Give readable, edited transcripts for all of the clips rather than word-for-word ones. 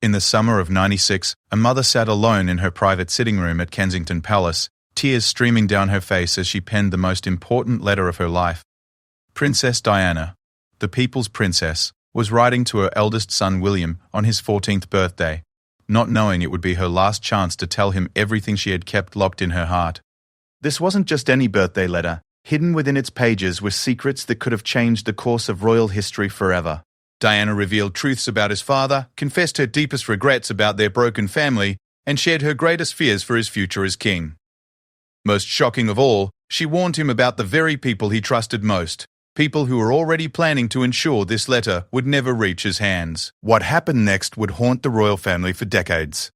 In the summer of '96, a mother sat alone in her private sitting room at Kensington Palace, tears streaming down her face as she penned the most important letter of her life. Princess Diana, the people's princess, was writing to her eldest son William on his 14th birthday, not knowing it would be her last chance to tell him everything she had kept locked in her heart. This wasn't just any birthday letter. Hidden within its pages were secrets that could have changed the course of royal history forever. Diana revealed truths about his father, confessed her deepest regrets about their broken family, and shared her greatest fears for his future as king. Most shocking of all, she warned him about the very people he trusted most, people who were already planning to ensure this letter would never reach his hands. What happened next would haunt the royal family for decades.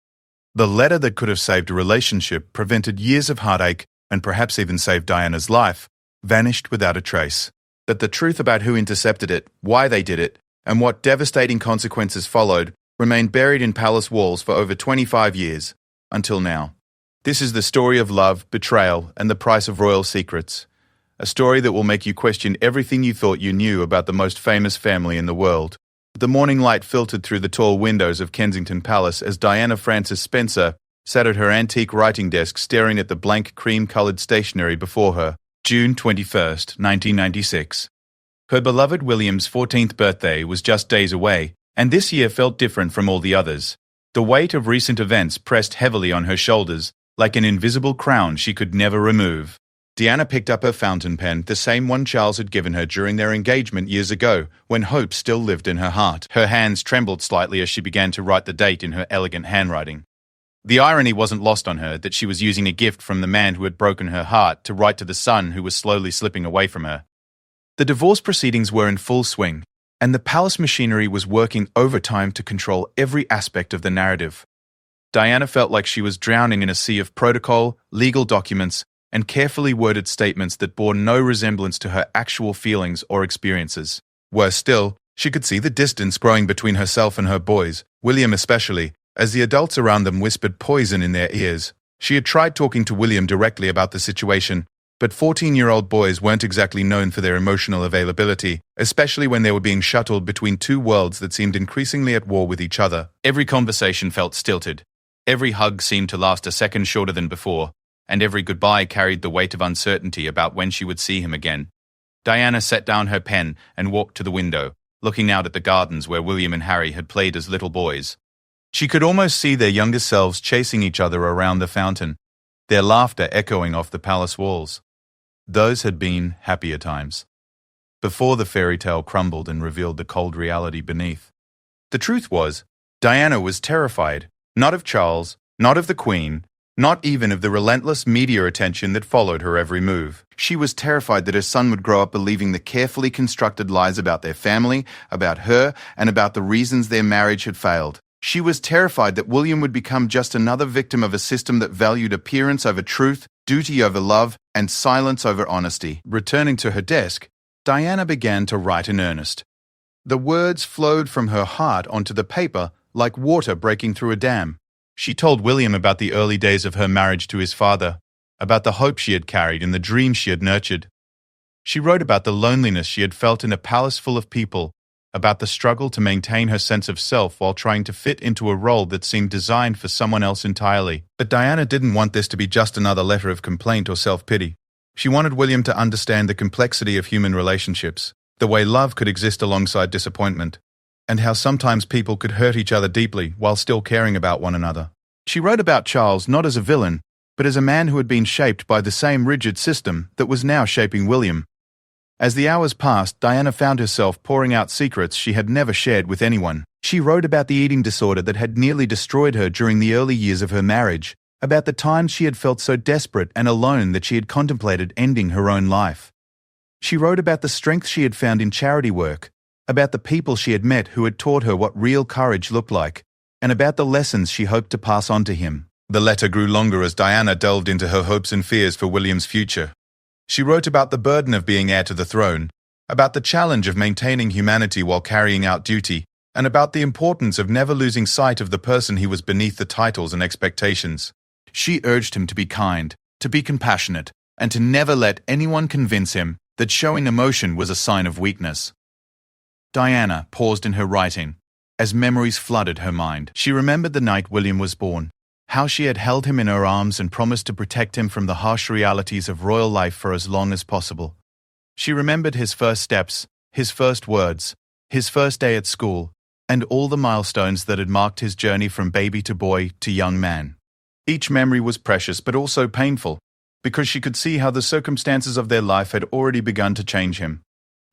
The letter that could have saved a relationship, prevented years of heartache, and perhaps even saved Diana's life, vanished without a trace. But the truth about who intercepted it, why they did it, and what devastating consequences followed remained buried in palace walls for over 25 years, until now. This is the story of love, betrayal, and the price of royal secrets. A story that will make you question everything you thought you knew about the most famous family in the world. The morning light filtered through the tall windows of Kensington Palace as Diana Frances Spencer sat at her antique writing desk staring at the blank cream-coloured stationery before her. June 21st, 1996. Her beloved William's 14th birthday was just days away, and this year felt different from all the others. The weight of recent events pressed heavily on her shoulders, like an invisible crown she could never remove. Diana picked up her fountain pen, the same one Charles had given her during their engagement years ago, when hope still lived in her heart. Her hands trembled slightly as she began to write the date in her elegant handwriting. The irony wasn't lost on her that she was using a gift from the man who had broken her heart to write to the son who was slowly slipping away from her. The divorce proceedings were in full swing, and the palace machinery was working overtime to control every aspect of the narrative. Diana felt like she was drowning in a sea of protocol, legal documents, and carefully worded statements that bore no resemblance to her actual feelings or experiences. Worse still, she could see the distance growing between herself and her boys, William especially, as the adults around them whispered poison in their ears. She had tried talking to William directly about the situation, but 14-year-old boys weren't exactly known for their emotional availability, especially when they were being shuttled between two worlds that seemed increasingly at war with each other. Every conversation felt stilted. Every hug seemed to last a second shorter than before, and every goodbye carried the weight of uncertainty about when she would see him again. Diana set down her pen and walked to the window, looking out at the gardens where William and Harry had played as little boys. She could almost see their younger selves chasing each other around the fountain, their laughter echoing off the palace walls. Those had been happier times, before the fairy tale crumbled and revealed the cold reality beneath. The truth was, Diana was terrified, not of Charles, not of the Queen, not even of the relentless media attention that followed her every move. She was terrified that her son would grow up believing the carefully constructed lies about their family, about her, and about the reasons their marriage had failed. She was terrified that William would become just another victim of a system that valued appearance over truth, duty over love, and silence over honesty. Returning to her desk, Diana began to write in earnest. The words flowed from her heart onto the paper like water breaking through a dam. She told William about the early days of her marriage to his father, about the hope she had carried and the dreams she had nurtured. She wrote about the loneliness she had felt in a palace full of people, about the struggle to maintain her sense of self while trying to fit into a role that seemed designed for someone else entirely. But Diana didn't want this to be just another letter of complaint or self-pity. She wanted William to understand the complexity of human relationships, the way love could exist alongside disappointment, and how sometimes people could hurt each other deeply while still caring about one another. She wrote about Charles not as a villain, but as a man who had been shaped by the same rigid system that was now shaping William. As the hours passed, Diana found herself pouring out secrets she had never shared with anyone. She wrote about the eating disorder that had nearly destroyed her during the early years of her marriage, about the times she had felt so desperate and alone that she had contemplated ending her own life. She wrote about the strength she had found in charity work, about the people she had met who had taught her what real courage looked like, and about the lessons she hoped to pass on to him. The letter grew longer as Diana delved into her hopes and fears for William's future. She wrote about the burden of being heir to the throne, about the challenge of maintaining humanity while carrying out duty, and about the importance of never losing sight of the person he was beneath the titles and expectations. She urged him to be kind, to be compassionate, and to never let anyone convince him that showing emotion was a sign of weakness. Diana paused in her writing, as memories flooded her mind. She remembered the night William was born, how she had held him in her arms and promised to protect him from the harsh realities of royal life for as long as possible. She remembered his first steps, his first words, his first day at school, and all the milestones that had marked his journey from baby to boy to young man. Each memory was precious but also painful, because she could see how the circumstances of their life had already begun to change him.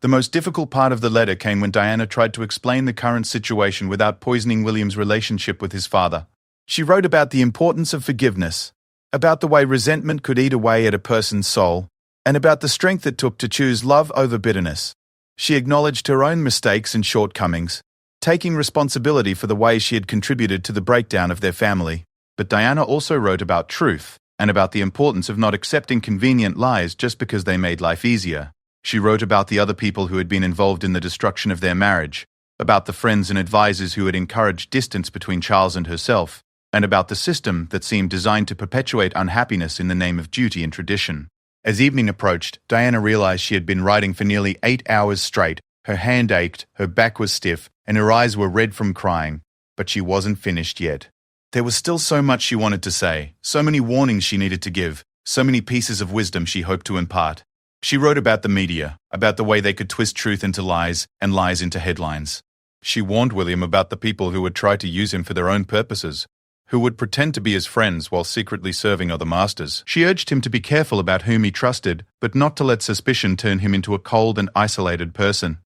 The most difficult part of the letter came when Diana tried to explain the current situation without poisoning William's relationship with his father. She wrote about the importance of forgiveness, about the way resentment could eat away at a person's soul, and about the strength it took to choose love over bitterness. She acknowledged her own mistakes and shortcomings, taking responsibility for the way she had contributed to the breakdown of their family. But Diana also wrote about truth, and about the importance of not accepting convenient lies just because they made life easier. She wrote about the other people who had been involved in the destruction of their marriage, about the friends and advisors who had encouraged distance between Charles and herself, and about the system that seemed designed to perpetuate unhappiness in the name of duty and tradition. As evening approached, Diana realized she had been writing for nearly 8 hours straight. Her hand ached, her back was stiff, and her eyes were red from crying. But she wasn't finished yet. There was still so much she wanted to say, so many warnings she needed to give, so many pieces of wisdom she hoped to impart. She wrote about the media, about the way they could twist truth into lies and lies into headlines. She warned William about the people who would try to use him for their own purposes, who would pretend to be his friends while secretly serving other masters. She urged him to be careful about whom he trusted, but not to let suspicion turn him into a cold and isolated person.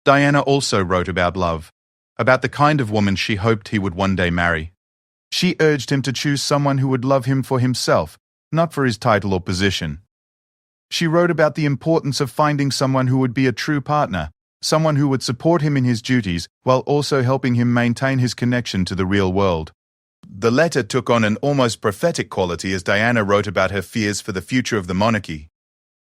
Diana also wrote about love, about the kind of woman she hoped he would one day marry. She urged him to choose someone who would love him for himself, not for his title or position. She wrote about the importance of finding someone who would be a true partner, someone who would support him in his duties while also helping him maintain his connection to the real world. The letter took on an almost prophetic quality as Diana wrote about her fears for the future of the monarchy.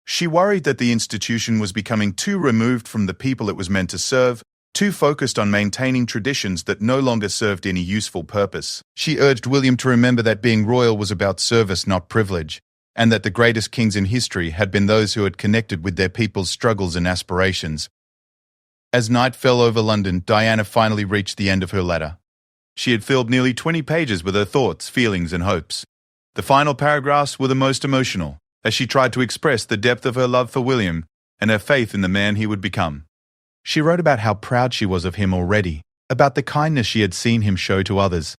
She worried that the institution was becoming too removed from the people it was meant to serve, too focused on maintaining traditions that no longer served any useful purpose. She urged William to remember that being royal was about service, not privilege, and that the greatest kings in history had been those who had connected with their people's struggles and aspirations. As night fell over London, Diana finally reached the end of her letter. She had filled nearly 20 pages with her thoughts, feelings, and hopes. The final paragraphs were the most emotional, as she tried to express the depth of her love for William and her faith in the man he would become. She wrote about how proud she was of him already, about the kindness she had seen him show to others,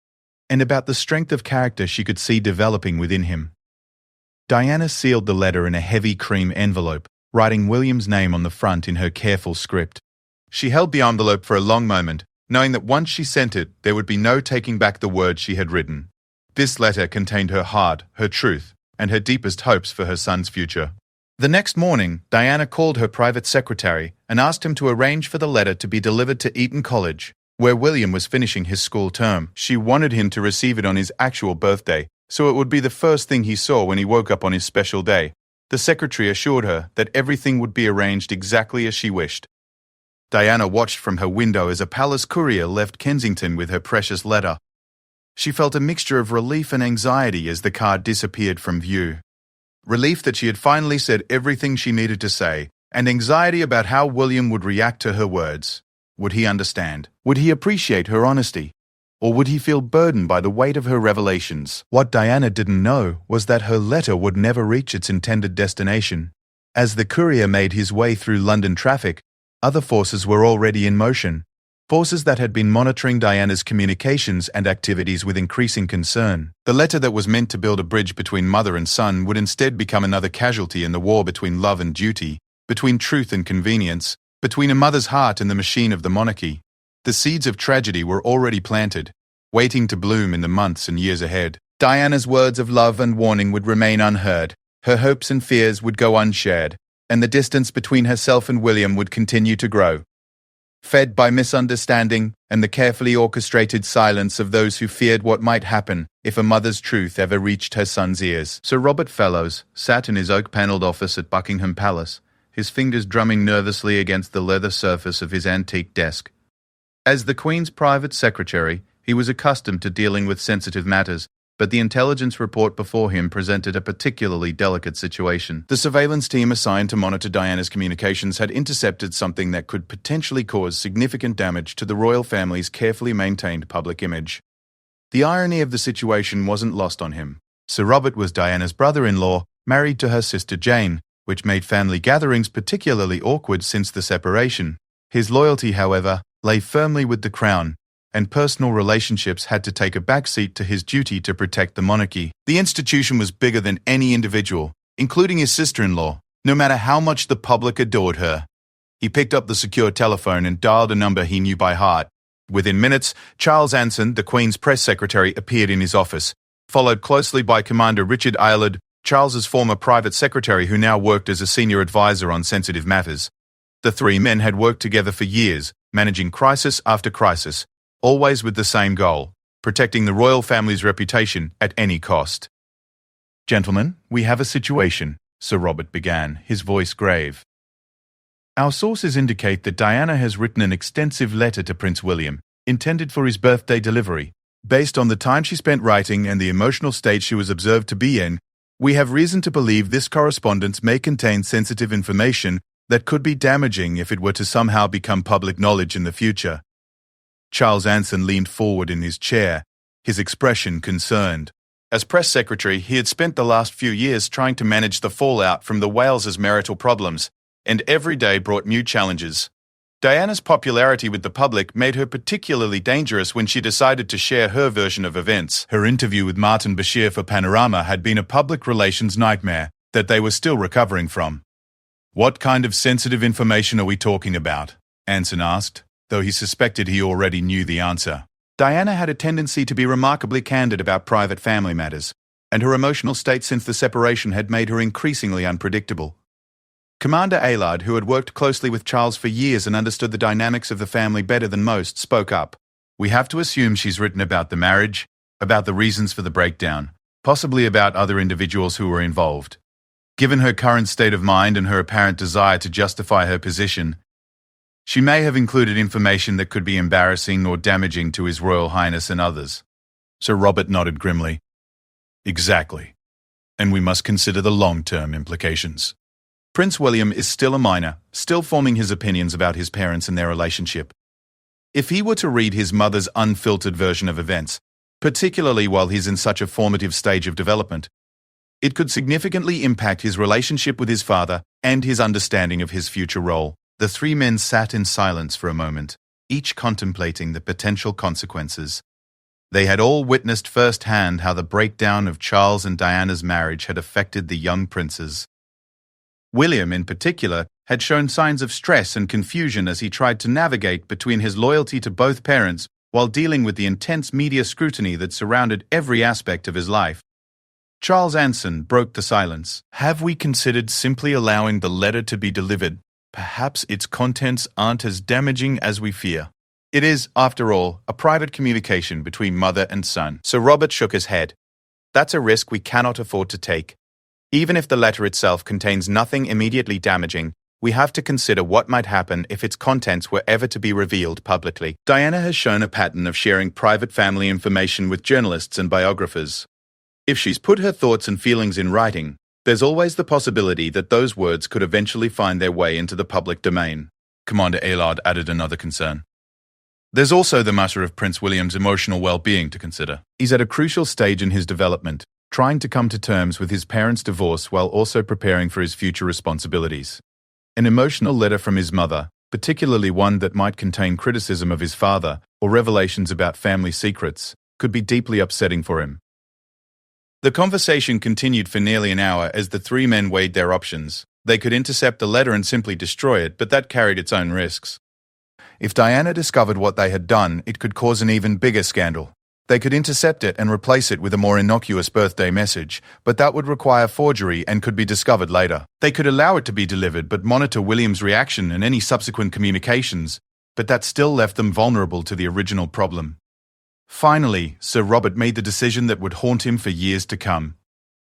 and about the strength of character she could see developing within him. Diana sealed the letter in a heavy cream envelope, writing William's name on the front in her careful script. She held the envelope for a long moment, knowing that once she sent it, there would be no taking back the words she had written. This letter contained her heart, her truth, and her deepest hopes for her son's future. The next morning, Diana called her private secretary and asked him to arrange for the letter to be delivered to Eton College, where William was finishing his school term. She wanted him to receive it on his actual birthday, so it would be the first thing he saw when he woke up on his special day. The secretary assured her that everything would be arranged exactly as she wished. Diana watched from her window as a palace courier left Kensington with her precious letter. She felt a mixture of relief and anxiety as the card disappeared from view. Relief that she had finally said everything she needed to say, and anxiety about how William would react to her words. Would he understand? Would he appreciate her honesty? Or would he feel burdened by the weight of her revelations? What Diana didn't know was that her letter would never reach its intended destination. As the courier made his way through London traffic, other forces were already in motion. Forces that had been monitoring Diana's communications and activities with increasing concern. The letter that was meant to build a bridge between mother and son would instead become another casualty in the war between love and duty, between truth and convenience, between a mother's heart and the machine of the monarchy. The seeds of tragedy were already planted, waiting to bloom in the months and years ahead. Diana's words of love and warning would remain unheard, her hopes and fears would go unshared, and the distance between herself and William would continue to grow. Fed by misunderstanding and the carefully orchestrated silence of those who feared what might happen if a mother's truth ever reached her son's ears. Sir Robert Fellows sat in his oak-panelled office at Buckingham Palace, his fingers drumming nervously against the leather surface of his antique desk. As the Queen's private secretary, he was accustomed to dealing with sensitive matters, but the intelligence report before him presented a particularly delicate situation. The surveillance team assigned to monitor Diana's communications had intercepted something that could potentially cause significant damage to the royal family's carefully maintained public image. The irony of the situation wasn't lost on him. Sir Robert was Diana's brother-in-law, married to her sister Jane, which made family gatherings particularly awkward since the separation. His loyalty, however, lay firmly with the crown, and personal relationships had to take a backseat to his duty to protect the monarchy. The institution was bigger than any individual, including his sister-in-law, no matter how much the public adored her. He picked up the secure telephone and dialed a number he knew by heart. Within minutes, Charles Anson, the Queen's press secretary, appeared in his office, followed closely by Commander Richard Aylard, Charles's former private secretary who now worked as a senior advisor on sensitive matters. The three men had worked together for years, managing crisis after crisis, always with the same goal: protecting the royal family's reputation at any cost. "Gentlemen, we have a situation," Sir Robert began, his voice grave. "Our sources indicate that Diana has written an extensive letter to Prince William, intended for his birthday delivery. Based on the time she spent writing and the emotional state she was observed to be in, we have reason to believe this correspondence may contain sensitive information that could be damaging if it were to somehow become public knowledge in the future." Charles Anson leaned forward in his chair, his expression concerned. As press secretary, he had spent the last few years trying to manage the fallout from the Wales's marital problems, and every day brought new challenges. Diana's popularity with the public made her particularly dangerous when she decided to share her version of events. Her interview with Martin Bashir for Panorama had been a public relations nightmare that they were still recovering from. "What kind of sensitive information are we talking about?" Anson asked, though he suspected he already knew the answer. Diana had a tendency to be remarkably candid about private family matters, and her emotional state since the separation had made her increasingly unpredictable. Commander Aylard, who had worked closely with Charles for years and understood the dynamics of the family better than most, spoke up. "We have to assume she's written about the marriage, about the reasons for the breakdown, possibly about other individuals who were involved. Given her current state of mind and her apparent desire to justify her position, she may have included information that could be embarrassing or damaging to His Royal Highness and others." Sir Robert nodded grimly. "Exactly. And we must consider the long-term implications. Prince William is still a minor, still forming his opinions about his parents and their relationship. If he were to read his mother's unfiltered version of events, particularly while he's in such a formative stage of development, it could significantly impact his relationship with his father and his understanding of his future role." The three men sat in silence for a moment, each contemplating the potential consequences. They had all witnessed firsthand how the breakdown of Charles and Diana's marriage had affected the young princes. William, in particular, had shown signs of stress and confusion as he tried to navigate between his loyalty to both parents while dealing with the intense media scrutiny that surrounded every aspect of his life. Charles Anson broke the silence. "Have we considered simply allowing the letter to be delivered? Perhaps its contents aren't as damaging as we fear. It is, after all, a private communication between mother and son." Sir Robert shook his head. "That's a risk we cannot afford to take. Even if the letter itself contains nothing immediately damaging, we have to consider what might happen if its contents were ever to be revealed publicly. Diana has shown a pattern of sharing private family information with journalists and biographers. If she's put her thoughts and feelings in writing, there's always the possibility that those words could eventually find their way into the public domain." Commander Aylard added another concern. "There's also the matter of Prince William's emotional well-being to consider. He's at a crucial stage in his development, trying to come to terms with his parents' divorce while also preparing for his future responsibilities. An emotional letter from his mother, particularly one that might contain criticism of his father or revelations about family secrets, could be deeply upsetting for him." The conversation continued for nearly an hour as the three men weighed their options. They could intercept the letter and simply destroy it, but that carried its own risks. If Diana discovered what they had done, it could cause an even bigger scandal. They could intercept it and replace it with a more innocuous birthday message, but that would require forgery and could be discovered later. They could allow it to be delivered but monitor William's reaction and any subsequent communications, but that still left them vulnerable to the original problem. Finally, Sir Robert made the decision that would haunt him for years to come.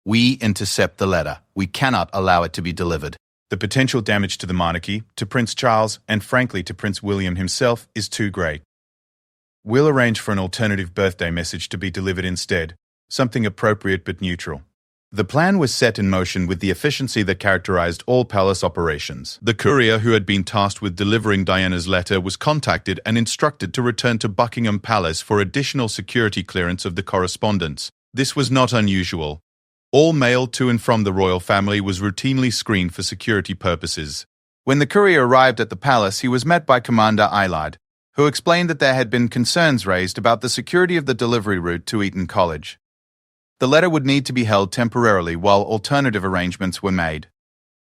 "We intercept the letter. We cannot allow it to be delivered. The potential damage to the monarchy, to Prince Charles, and frankly to Prince William himself is too great. We'll arrange for an alternative birthday message to be delivered instead," something appropriate but neutral. The plan was set in motion with the efficiency that characterized all palace operations. The courier who had been tasked with delivering Diana's letter was contacted and instructed to return to Buckingham Palace for additional security clearance of the correspondence. This was not unusual. All mail to and from the royal family was routinely screened for security purposes. When the courier arrived at the palace, he was met by Commander Aylard, who explained that there had been concerns raised about the security of the delivery route to Eton College. The letter would need to be held temporarily while alternative arrangements were made.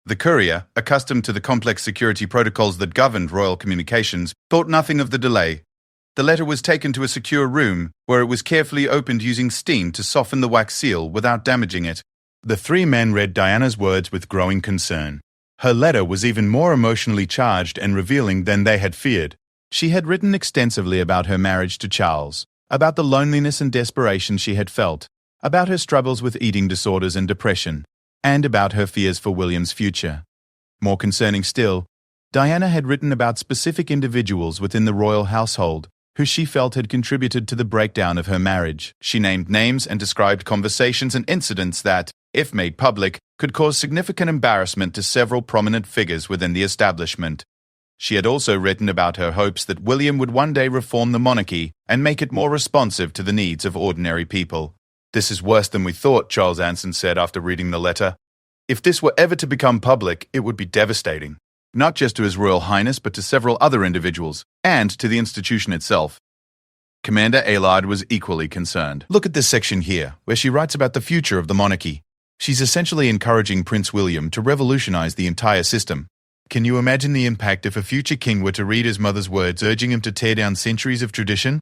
The courier, accustomed to the complex security protocols that governed royal communications, thought nothing of the delay. The letter was taken to a secure room, where it was carefully opened using steam to soften the wax seal without damaging it. The three men read Diana's words with growing concern. Her letter was even more emotionally charged and revealing than they had feared. She had written extensively about her marriage to Charles, about the loneliness and desperation she had felt, about her struggles with eating disorders and depression, and about her fears for William's future. More concerning still, Diana had written about specific individuals within the royal household who she felt had contributed to the breakdown of her marriage. She named names and described conversations and incidents that, if made public, could cause significant embarrassment to several prominent figures within the establishment. She had also written about her hopes that William would one day reform the monarchy and make it more responsive to the needs of ordinary people. "This is worse than we thought," Charles Anson said after reading the letter. "If this were ever to become public, it would be devastating, not just to His Royal Highness but to several other individuals, and to the institution itself." Commander Aylard was equally concerned. "Look at this section here, where she writes about the future of the monarchy. She's essentially encouraging Prince William to revolutionize the entire system. Can you imagine the impact if a future king were to read his mother's words urging him to tear down centuries of tradition?"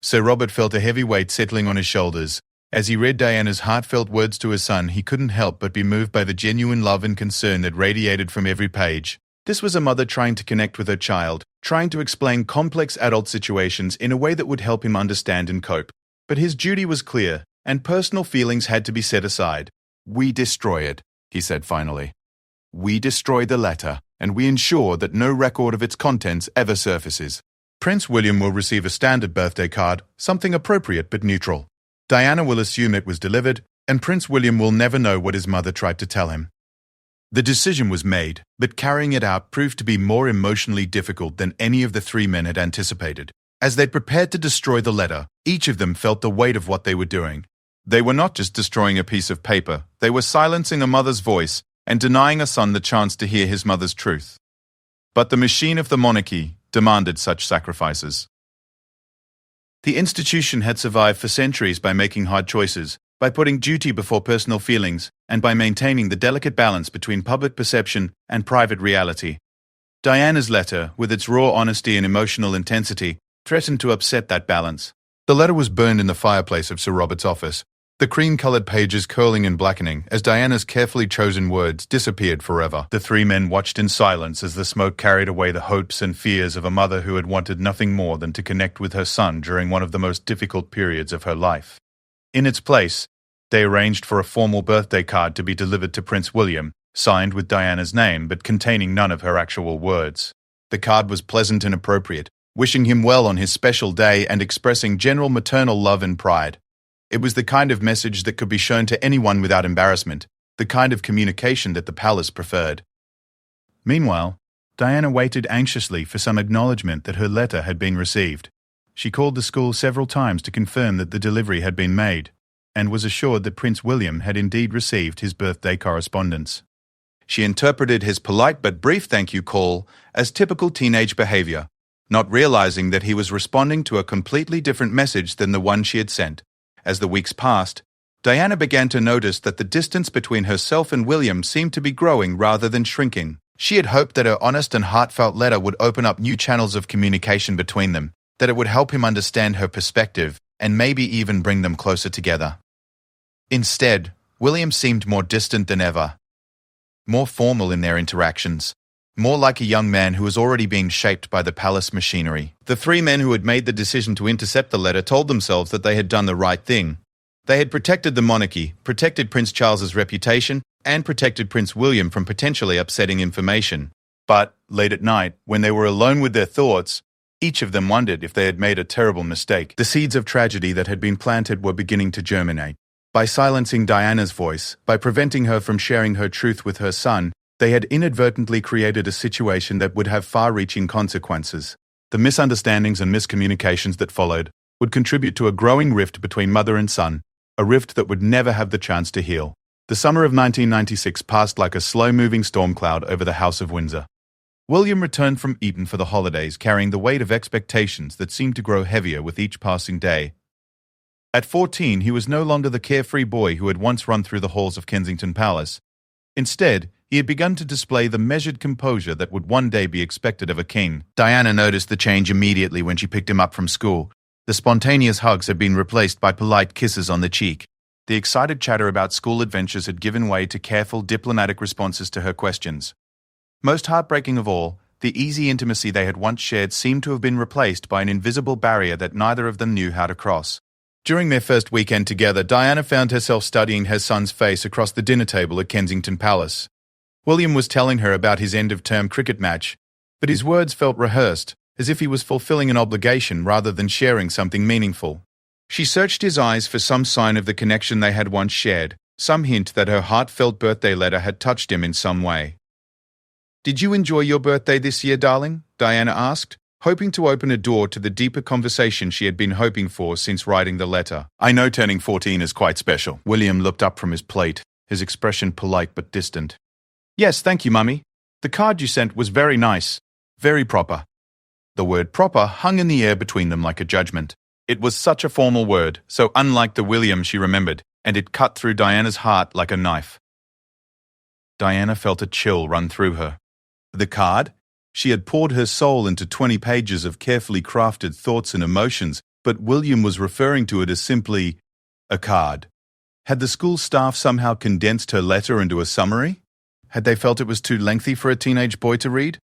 Sir Robert felt a heavy weight settling on his shoulders. As he read Diana's heartfelt words to his son, he couldn't help but be moved by the genuine love and concern that radiated from every page. This was a mother trying to connect with her child, trying to explain complex adult situations in a way that would help him understand and cope. But his duty was clear, and personal feelings had to be set aside. "We destroy it," he said finally. "We destroy the letter, and we ensure that no record of its contents ever surfaces. Prince William will receive a standard birthday card, something appropriate but neutral. Diana will assume it was delivered, and Prince William will never know what his mother tried to tell him." The decision was made, but carrying it out proved to be more emotionally difficult than any of the three men had anticipated. As they prepared to destroy the letter, each of them felt the weight of what they were doing. They were not just destroying a piece of paper, they were silencing a mother's voice and denying a son the chance to hear his mother's truth. But the machine of the monarchy demanded such sacrifices. The institution had survived for centuries by making hard choices, by putting duty before personal feelings, and by maintaining the delicate balance between public perception and private reality. Diana's letter, with its raw honesty and emotional intensity, threatened to upset that balance. The letter was burned in the fireplace of Sir Robert's office, the cream-colored pages curling and blackening as Diana's carefully chosen words disappeared forever. The three men watched in silence as the smoke carried away the hopes and fears of a mother who had wanted nothing more than to connect with her son during one of the most difficult periods of her life. In its place, they arranged for a formal birthday card to be delivered to Prince William, signed with Diana's name but containing none of her actual words. The card was pleasant and appropriate, wishing him well on his special day and expressing general maternal love and pride. It was the kind of message that could be shown to anyone without embarrassment, the kind of communication that the palace preferred. Meanwhile, Diana waited anxiously for some acknowledgement that her letter had been received. She called the school several times to confirm that the delivery had been made, and was assured that Prince William had indeed received his birthday correspondence. She interpreted his polite but brief thank you call as typical teenage behavior, not realizing that he was responding to a completely different message than the one she had sent. As the weeks passed, Diana began to notice that the distance between herself and William seemed to be growing rather than shrinking. She had hoped that her honest and heartfelt letter would open up new channels of communication between them, that it would help him understand her perspective and maybe even bring them closer together. Instead, William seemed more distant than ever, more formal in their interactions, more like a young man who was already being shaped by the palace machinery. The three men who had made the decision to intercept the letter told themselves that they had done the right thing. They had protected the monarchy, protected Prince Charles's reputation, and protected Prince William from potentially upsetting information. But, late at night, when they were alone with their thoughts, each of them wondered if they had made a terrible mistake. The seeds of tragedy that had been planted were beginning to germinate. By silencing Diana's voice, by preventing her from sharing her truth with her son, they had inadvertently created a situation that would have far-reaching consequences. The misunderstandings and miscommunications that followed would contribute to a growing rift between mother and son, a rift that would never have the chance to heal. The summer of 1996 passed like a slow-moving storm cloud over the House of Windsor. William returned from Eton for the holidays carrying the weight of expectations that seemed to grow heavier with each passing day. At 14, he was no longer the carefree boy who had once run through the halls of Kensington Palace. Instead, he had begun to display the measured composure that would one day be expected of a king. Diana noticed the change immediately when she picked him up from school. The spontaneous hugs had been replaced by polite kisses on the cheek. The excited chatter about school adventures had given way to careful, diplomatic responses to her questions. Most heartbreaking of all, the easy intimacy they had once shared seemed to have been replaced by an invisible barrier that neither of them knew how to cross. During their first weekend together, Diana found herself studying her son's face across the dinner table at Kensington Palace. William was telling her about his end-of-term cricket match, but his words felt rehearsed, as if he was fulfilling an obligation rather than sharing something meaningful. She searched his eyes for some sign of the connection they had once shared, some hint that her heartfelt birthday letter had touched him in some way. "Did you enjoy your birthday this year, darling?" Diana asked, hoping to open a door to the deeper conversation she had been hoping for since writing the letter. "I know turning 14 is quite special." William looked up from his plate, his expression polite but distant. "Yes, thank you, Mummy. The card you sent was very nice. Very proper." The word proper hung in the air between them like a judgment. It was such a formal word, so unlike the William she remembered, and it cut through Diana's heart like a knife. Diana felt a chill run through her. The card? She had poured her soul into 20 pages of carefully crafted thoughts and emotions, but William was referring to it as simply a card. Had the school staff somehow condensed her letter into a summary? Had they felt it was too lengthy for a teenage boy to read?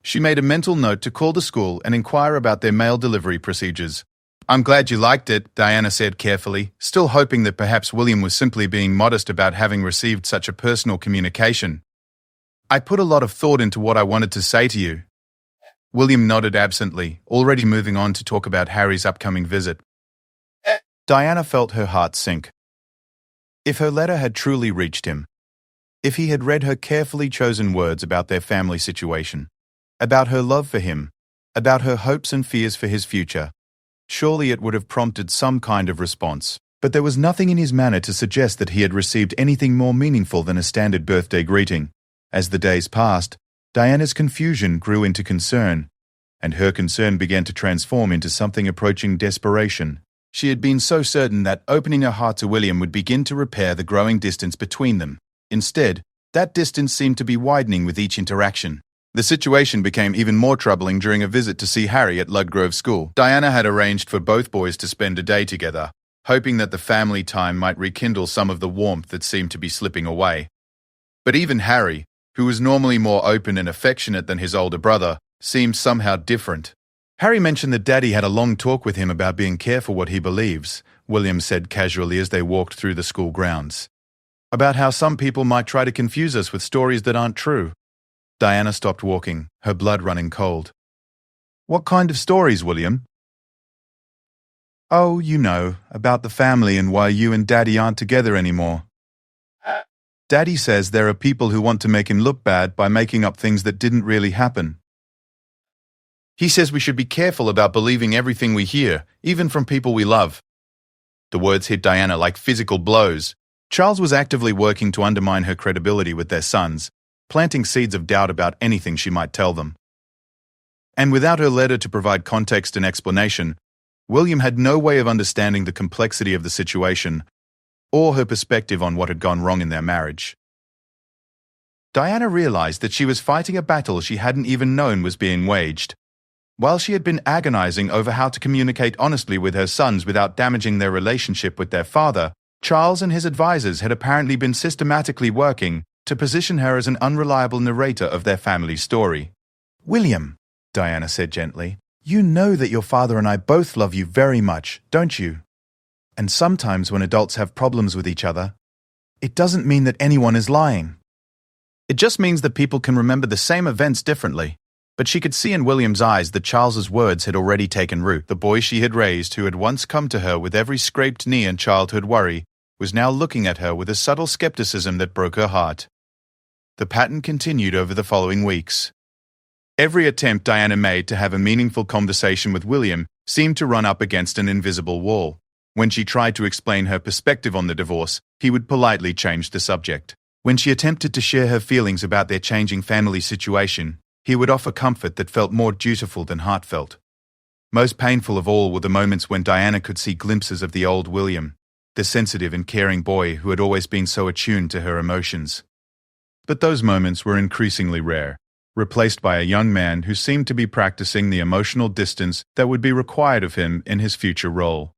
She made a mental note to call the school and inquire about their mail delivery procedures. "I'm glad you liked it," Diana said carefully, still hoping that perhaps William was simply being modest about having received such a personal communication. "I put a lot of thought into what I wanted to say to you." William nodded absently, already moving on to talk about Harry's upcoming visit. Diana felt her heart sink. If her letter had truly reached him, if he had read her carefully chosen words about their family situation, about her love for him, about her hopes and fears for his future, surely it would have prompted some kind of response. But there was nothing in his manner to suggest that he had received anything more meaningful than a standard birthday greeting. As the days passed, Diana's confusion grew into concern, and her concern began to transform into something approaching desperation. She had been so certain that opening her heart to William would begin to repair the growing distance between them. Instead, that distance seemed to be widening with each interaction. The situation became even more troubling during a visit to see Harry at Ludgrove School. Diana had arranged for both boys to spend a day together, hoping that the family time might rekindle some of the warmth that seemed to be slipping away. But even Harry, who was normally more open and affectionate than his older brother, seemed somehow different. "Harry mentioned that Daddy had a long talk with him about being careful what he believes," William said casually as they walked through the school grounds. "About how some people might try to confuse us with stories that aren't true." Diana stopped walking, her blood running cold. "What kind of stories, William?" "Oh, you know, about the family and why you and Daddy aren't together anymore. Daddy says there are people who want to make him look bad by making up things that didn't really happen. He says we should be careful about believing everything we hear, even from people we love." The words hit Diana like physical blows. Charles was actively working to undermine her credibility with their sons, planting seeds of doubt about anything she might tell them. And without her letter to provide context and explanation, William had no way of understanding the complexity of the situation or her perspective on what had gone wrong in their marriage. Diana realized that she was fighting a battle she hadn't even known was being waged. While she had been agonizing over how to communicate honestly with her sons without damaging their relationship with their father, Charles and his advisors had apparently been systematically working to position her as an unreliable narrator of their family story. "William," Diana said gently, "you know that your father and I both love you very much, don't you? And sometimes when adults have problems with each other, it doesn't mean that anyone is lying. It just means that people can remember the same events differently." But she could see in William's eyes that Charles's words had already taken root. The boy she had raised, who had once come to her with every scraped knee and childhood worry, was now looking at her with a subtle skepticism that broke her heart. The pattern continued over the following weeks. Every attempt Diana made to have a meaningful conversation with William seemed to run up against an invisible wall. When she tried to explain her perspective on the divorce, he would politely change the subject. When she attempted to share her feelings about their changing family situation, he would offer comfort that felt more dutiful than heartfelt. Most painful of all were the moments when Diana could see glimpses of the old William, the sensitive and caring boy who had always been so attuned to her emotions. But those moments were increasingly rare, replaced by a young man who seemed to be practicing the emotional distance that would be required of him in his future role.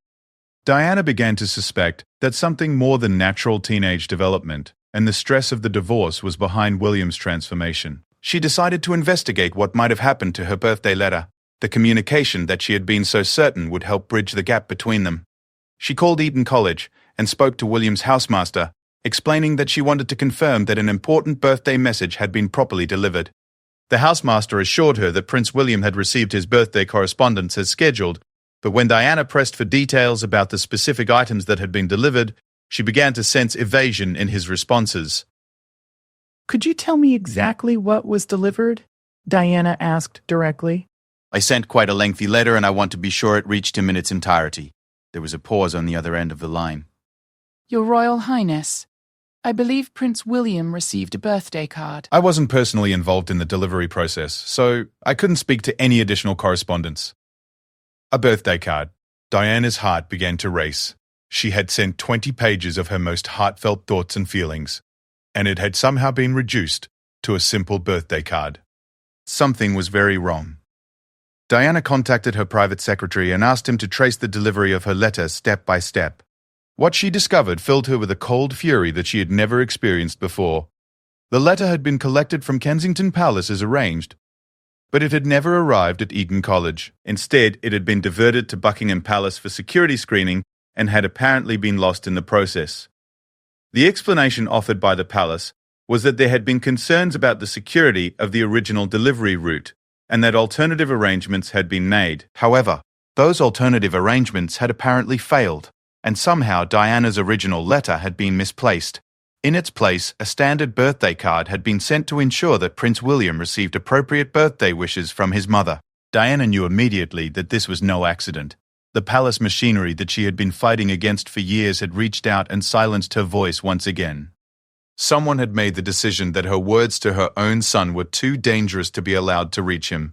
Diana began to suspect that something more than natural teenage development and the stress of the divorce was behind William's transformation. She decided to investigate what might have happened to her birthday letter, the communication that she had been so certain would help bridge the gap between them. She called Eton College and spoke to William's housemaster, explaining that she wanted to confirm that an important birthday message had been properly delivered. The housemaster assured her that Prince William had received his birthday correspondence as scheduled, but when Diana pressed for details about the specific items that had been delivered, she began to sense evasion in his responses. "Could you tell me exactly what was delivered?" Diana asked directly. "I sent quite a lengthy letter and I want to be sure it reached him in its entirety." There was a pause on the other end of the line. "Your Royal Highness, I believe Prince William received a birthday card." I wasn't personally involved in the delivery process, so I couldn't speak to any additional correspondence. A birthday card. Diana's heart began to race. She had sent 20 pages of her most heartfelt thoughts and feelings, and it had somehow been reduced to a simple birthday card. Something was very wrong. Diana contacted her private secretary and asked him to trace the delivery of her letter step by step. What she discovered filled her with a cold fury that she had never experienced before. The letter had been collected from Kensington Palace as arranged, but it had never arrived at Eton College. Instead, it had been diverted to Buckingham Palace for security screening and had apparently been lost in the process. The explanation offered by the palace was that there had been concerns about the security of the original delivery route, and that alternative arrangements had been made. However, those alternative arrangements had apparently failed, and somehow Diana's original letter had been misplaced. In its place, a standard birthday card had been sent to ensure that Prince William received appropriate birthday wishes from his mother. Diana knew immediately that this was no accident. The palace machinery that she had been fighting against for years had reached out and silenced her voice once again. Someone had made the decision that her words to her own son were too dangerous to be allowed to reach him.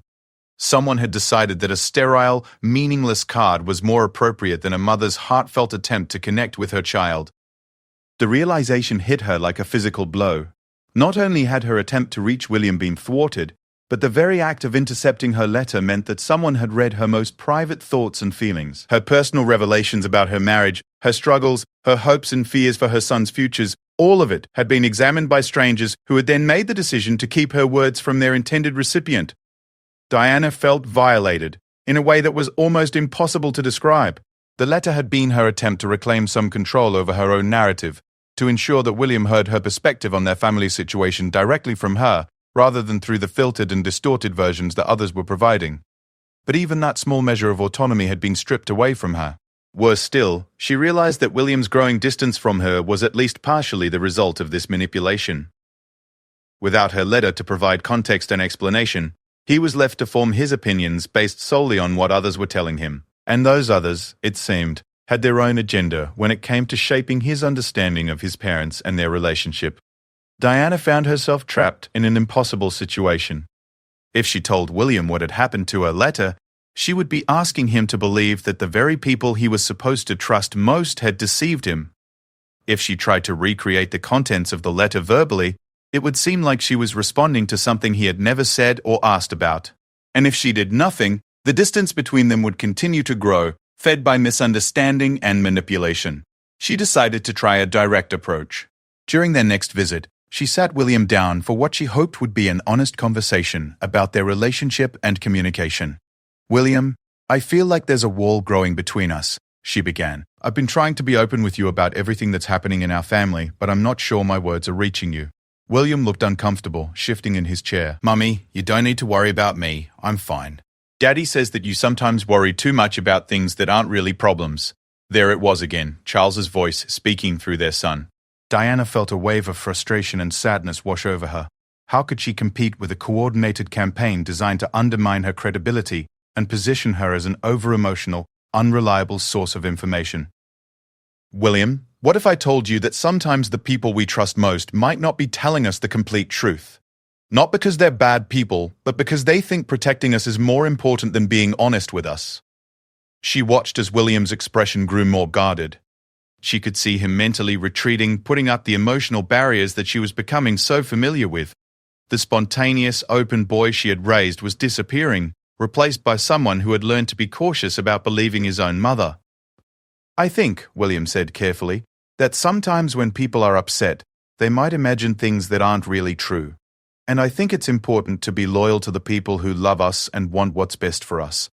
Someone had decided that a sterile, meaningless card was more appropriate than a mother's heartfelt attempt to connect with her child. The realization hit her like a physical blow. Not only had her attempt to reach William been thwarted, but the very act of intercepting her letter meant that someone had read her most private thoughts and feelings. Her personal revelations about her marriage, her struggles, her hopes and fears for her son's futures, all of it had been examined by strangers who had then made the decision to keep her words from their intended recipient. Diana felt violated, in a way that was almost impossible to describe. The letter had been her attempt to reclaim some control over her own narrative, to ensure that William heard her perspective on their family situation directly from her, rather than through the filtered and distorted versions that others were providing. But even that small measure of autonomy had been stripped away from her. Worse still, she realized that William's growing distance from her was at least partially the result of this manipulation. Without her letter to provide context and explanation, he was left to form his opinions based solely on what others were telling him. And those others, it seemed, had their own agenda when it came to shaping his understanding of his parents and their relationship. Diana found herself trapped in an impossible situation. If she told William what had happened to her letter, she would be asking him to believe that the very people he was supposed to trust most had deceived him. If she tried to recreate the contents of the letter verbally, it would seem like she was responding to something he had never said or asked about. And if she did nothing, the distance between them would continue to grow, fed by misunderstanding and manipulation. She decided to try a direct approach. During their next visit, she sat William down for what she hoped would be an honest conversation about their relationship and communication. "William, I feel like there's a wall growing between us," she began. "I've been trying to be open with you about everything that's happening in our family, but I'm not sure my words are reaching you." William looked uncomfortable, shifting in his chair. "Mummy, you don't need to worry about me. I'm fine. Daddy says that you sometimes worry too much about things that aren't really problems. There it was again, Charles's voice speaking through their son. Diana felt a wave of frustration and sadness wash over her. How could she compete with a coordinated campaign designed to undermine her credibility and position her as an over-emotional, unreliable source of information? William, what if I told you that sometimes the people we trust most might not be telling us the complete truth? Not because they're bad people, but because they think protecting us is more important than being honest with us. She watched as William's expression grew more guarded. She could see him mentally retreating, putting up the emotional barriers that she was becoming so familiar with. The spontaneous, open boy she had raised was disappearing, replaced by someone who had learned to be cautious about believing his own mother. I think, William said carefully, that sometimes when people are upset, they might imagine things that aren't really true. And I think it's important to be loyal to the people who love us and want what's best for us.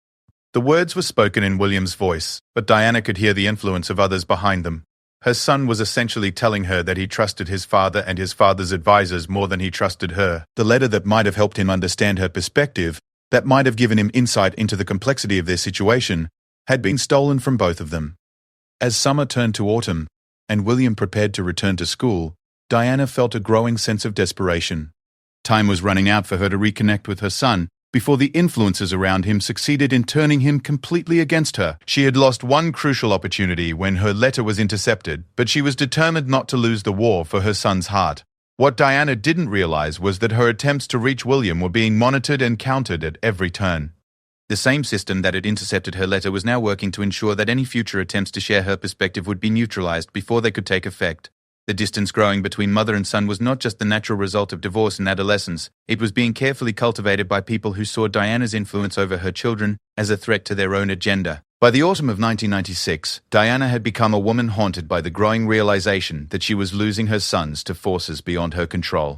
The words were spoken in William's voice, but Diana could hear the influence of others behind them. Her son was essentially telling her that he trusted his father and his father's advisors more than he trusted her. The letter that might have helped him understand her perspective, that might have given him insight into the complexity of their situation, had been stolen from both of them. As summer turned to autumn, and William prepared to return to school, Diana felt a growing sense of desperation. Time was running out for her to reconnect with her son, before the influences around him succeeded in turning him completely against her. She had lost one crucial opportunity when her letter was intercepted, but she was determined not to lose the war for her son's heart. What Diana didn't realize was that her attempts to reach William were being monitored and countered at every turn. The same system that had intercepted her letter was now working to ensure that any future attempts to share her perspective would be neutralized before they could take effect. The distance growing between mother and son was not just the natural result of divorce and adolescence. It was being carefully cultivated by people who saw Diana's influence over her children as a threat to their own agenda. By the autumn of 1996, Diana had become a woman haunted by the growing realization that she was losing her sons to forces beyond her control.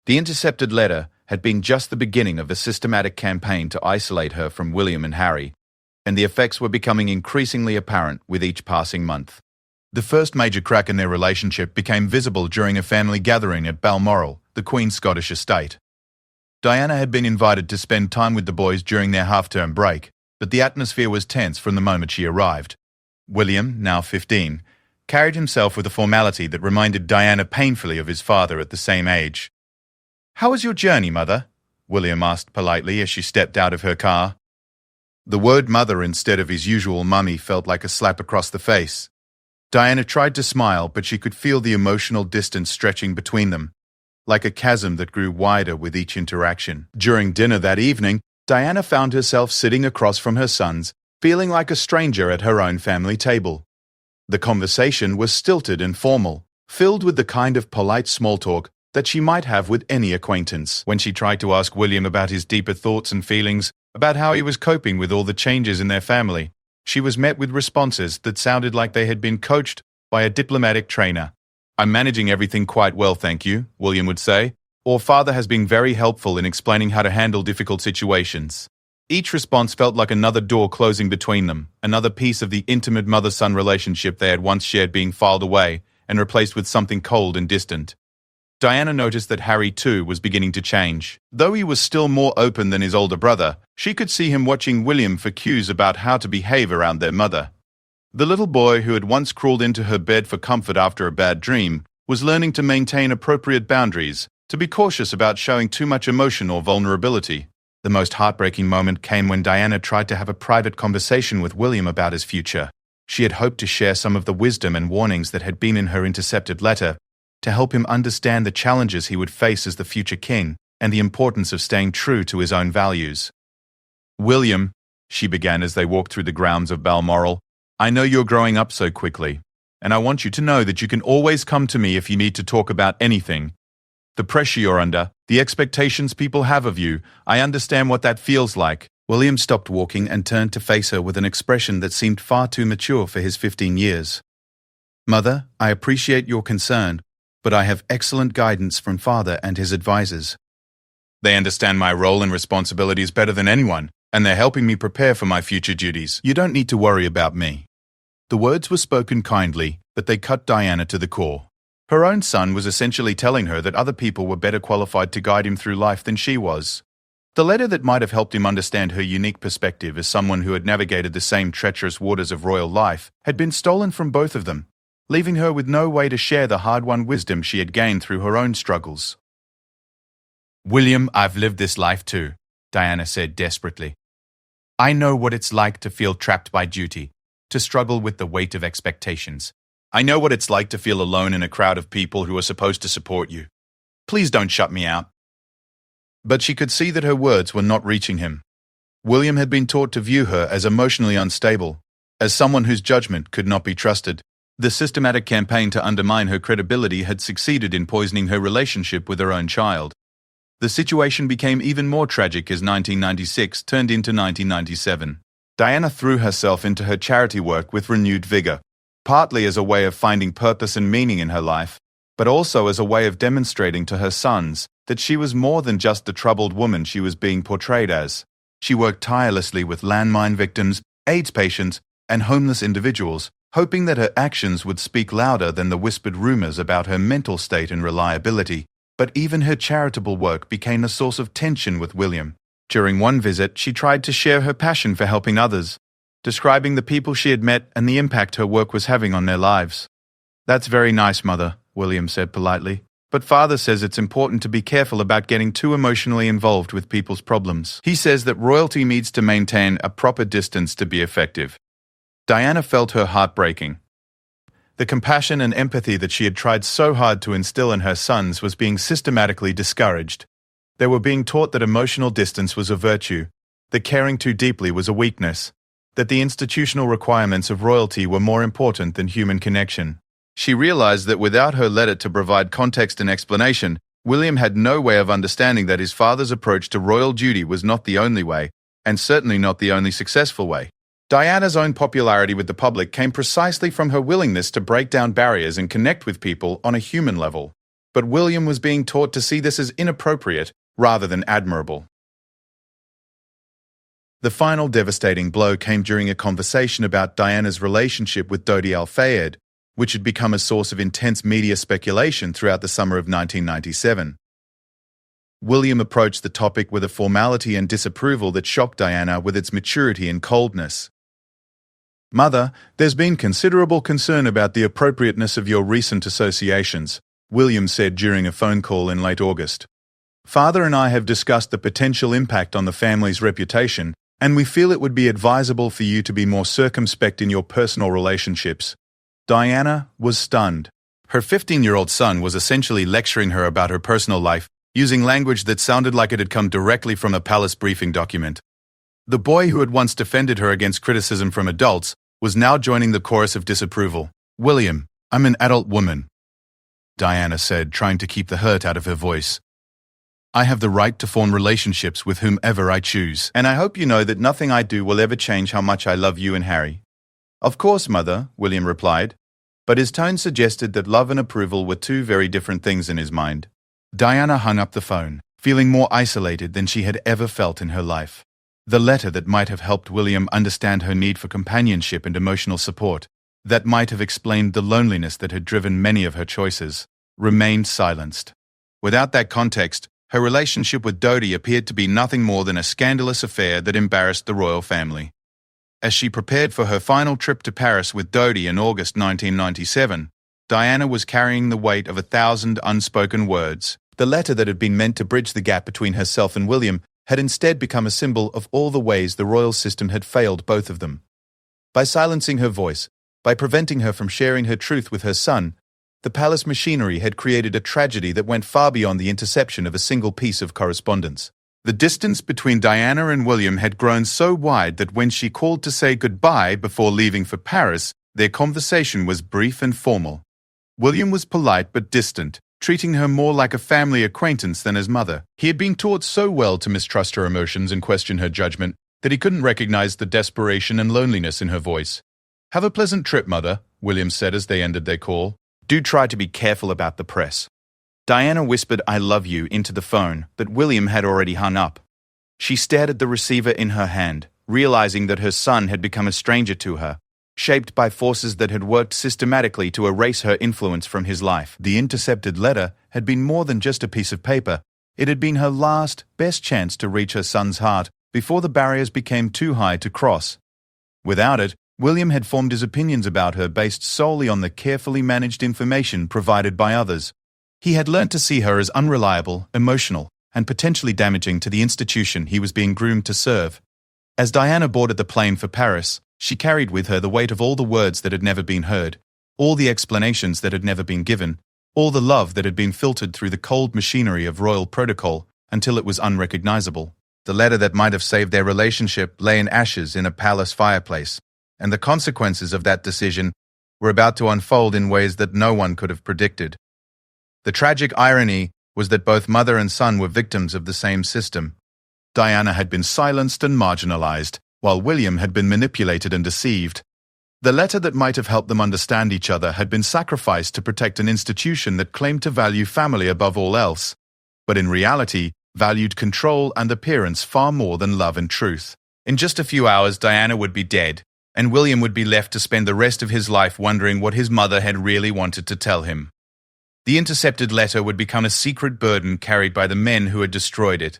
The intercepted letter had been just the beginning of a systematic campaign to isolate her from William and Harry, and the effects were becoming increasingly apparent with each passing month. The first major crack in their relationship became visible during a family gathering at Balmoral, the Queen's Scottish estate. Diana had been invited to spend time with the boys during their half-term break, but the atmosphere was tense from the moment she arrived. William, now 15, carried himself with a formality that reminded Diana painfully of his father at the same age. "How was your journey, Mother?" William asked politely as she stepped out of her car. The word mother instead of his usual mummy felt like a slap across the face. Diana tried to smile, but she could feel the emotional distance stretching between them, like a chasm that grew wider with each interaction. During dinner that evening, Diana found herself sitting across from her sons, feeling like a stranger at her own family table. The conversation was stilted and formal, filled with the kind of polite small talk that she might have with any acquaintance. When she tried to ask William about his deeper thoughts and feelings, about how he was coping with all the changes in their family, she was met with responses that sounded like they had been coached by a diplomatic trainer. "I'm managing everything quite well, thank you," William would say, or "Father has been very helpful in explaining how to handle difficult situations." Each response felt like another door closing between them, another piece of the intimate mother-son relationship they had once shared being filed away and replaced with something cold and distant. Diana noticed that Harry, too, was beginning to change. Though he was still more open than his older brother, she could see him watching William for cues about how to behave around their mother. The little boy who had once crawled into her bed for comfort after a bad dream was learning to maintain appropriate boundaries, to be cautious about showing too much emotion or vulnerability. The most heartbreaking moment came when Diana tried to have a private conversation with William about his future. She had hoped to share some of the wisdom and warnings that had been in her intercepted letter, to help him understand the challenges he would face as the future king and the importance of staying true to his own values. "William," she began as they walked through the grounds of Balmoral, "I know you're growing up so quickly, and I want you to know that you can always come to me if you need to talk about anything. The pressure you're under, the expectations people have of you, I understand what that feels like." William stopped walking and turned to face her with an expression that seemed far too mature for his 15 years. "Mother, I appreciate your concern, but I have excellent guidance from Father and his advisors. They understand my role and responsibilities better than anyone, and they're helping me prepare for my future duties. You don't need to worry about me." The words were spoken kindly, but they cut Diana to the core. Her own son was essentially telling her that other people were better qualified to guide him through life than she was. The letter that might have helped him understand her unique perspective as someone who had navigated the same treacherous waters of royal life had been stolen from both of them, leaving her with no way to share the hard-won wisdom she had gained through her own struggles. "William, I've lived this life too," Diana said desperately. "I know what it's like to feel trapped by duty, to struggle with the weight of expectations. I know what it's like to feel alone in a crowd of people who are supposed to support you. Please don't shut me out." But she could see that her words were not reaching him. William had been taught to view her as emotionally unstable, as someone whose judgment could not be trusted. The systematic campaign to undermine her credibility had succeeded in poisoning her relationship with her own child. The situation became even more tragic as 1996 turned into 1997. Diana threw herself into her charity work with renewed vigor, partly as a way of finding purpose and meaning in her life, but also as a way of demonstrating to her sons that she was more than just the troubled woman she was being portrayed as. She worked tirelessly with landmine victims, AIDS patients, and homeless individuals, hoping that her actions would speak louder than the whispered rumors about her mental state and reliability. But even her charitable work became a source of tension with William. During one visit, she tried to share her passion for helping others, describing the people she had met and the impact her work was having on their lives. "That's very nice, Mother," William said politely. "But Father says it's important to be careful about getting too emotionally involved with people's problems. He says that royalty needs to maintain a proper distance to be effective." Diana felt her heart breaking. The compassion and empathy that she had tried so hard to instill in her sons was being systematically discouraged. They were being taught that emotional distance was a virtue, that caring too deeply was a weakness, that the institutional requirements of royalty were more important than human connection. She realized that without her letter to provide context and explanation, William had no way of understanding that his father's approach to royal duty was not the only way, and certainly not the only successful way. Diana's own popularity with the public came precisely from her willingness to break down barriers and connect with people on a human level. But William was being taught to see this as inappropriate rather than admirable. The final devastating blow came during a conversation about Diana's relationship with Dodi Al-Fayed, which had become a source of intense media speculation throughout the summer of 1997. William approached the topic with a formality and disapproval that shocked Diana with its maturity and coldness. "Mother, there's been considerable concern about the appropriateness of your recent associations," William said during a phone call in late August. "Father and I have discussed the potential impact on the family's reputation, and we feel it would be advisable for you to be more circumspect in your personal relationships." Diana was stunned. Her 15-year-old son was essentially lecturing her about her personal life, using language that sounded like it had come directly from a palace briefing document. The boy who had once defended her against criticism from adults was now joining the chorus of disapproval. "William, I'm an adult woman," Diana said, trying to keep the hurt out of her voice. "I have the right to form relationships with whomever I choose, and I hope you know that nothing I do will ever change how much I love you and Harry." "Of course, Mother," William replied, but his tone suggested that love and approval were two very different things in his mind. Diana hung up the phone, feeling more isolated than she had ever felt in her life. The letter that might have helped William understand her need for companionship and emotional support, that might have explained the loneliness that had driven many of her choices, remained silenced. Without that context, her relationship with Dodi appeared to be nothing more than a scandalous affair that embarrassed the royal family. As she prepared for her final trip to Paris with Dodi in August 1997, Diana was carrying the weight of 1,000 unspoken words. The letter that had been meant to bridge the gap between herself and William had instead become a symbol of all the ways the royal system had failed both of them. By silencing her voice, by preventing her from sharing her truth with her son, the palace machinery had created a tragedy that went far beyond the interception of a single piece of correspondence. The distance between Diana and William had grown so wide that when she called to say goodbye before leaving for Paris, their conversation was brief and formal. William was polite but distant, treating her more like a family acquaintance than his mother. He had been taught so well to mistrust her emotions and question her judgment that he couldn't recognize the desperation and loneliness in her voice. "Have a pleasant trip, Mother," William said as they ended their call. "Do try to be careful about the press." Diana whispered "I love you" into the phone, but William had already hung up. She stared at the receiver in her hand, realizing that her son had become a stranger to her, shaped by forces that had worked systematically to erase her influence from his life. The intercepted letter had been more than just a piece of paper. It had been her last, best chance to reach her son's heart before the barriers became too high to cross. Without it, William had formed his opinions about her based solely on the carefully managed information provided by others. He had learnt to see her as unreliable, emotional, and potentially damaging to the institution he was being groomed to serve. As Diana boarded the plane for Paris, she carried with her the weight of all the words that had never been heard, all the explanations that had never been given, all the love that had been filtered through the cold machinery of royal protocol until it was unrecognizable. The letter that might have saved their relationship lay in ashes in a palace fireplace, and the consequences of that decision were about to unfold in ways that no one could have predicted. The tragic irony was that both mother and son were victims of the same system. Diana had been silenced and marginalized, while William had been manipulated and deceived. The letter that might have helped them understand each other had been sacrificed to protect an institution that claimed to value family above all else, but in reality valued control and appearance far more than love and truth. In just a few hours, Diana would be dead, and William would be left to spend the rest of his life wondering what his mother had really wanted to tell him. The intercepted letter would become a secret burden carried by the men who had destroyed it,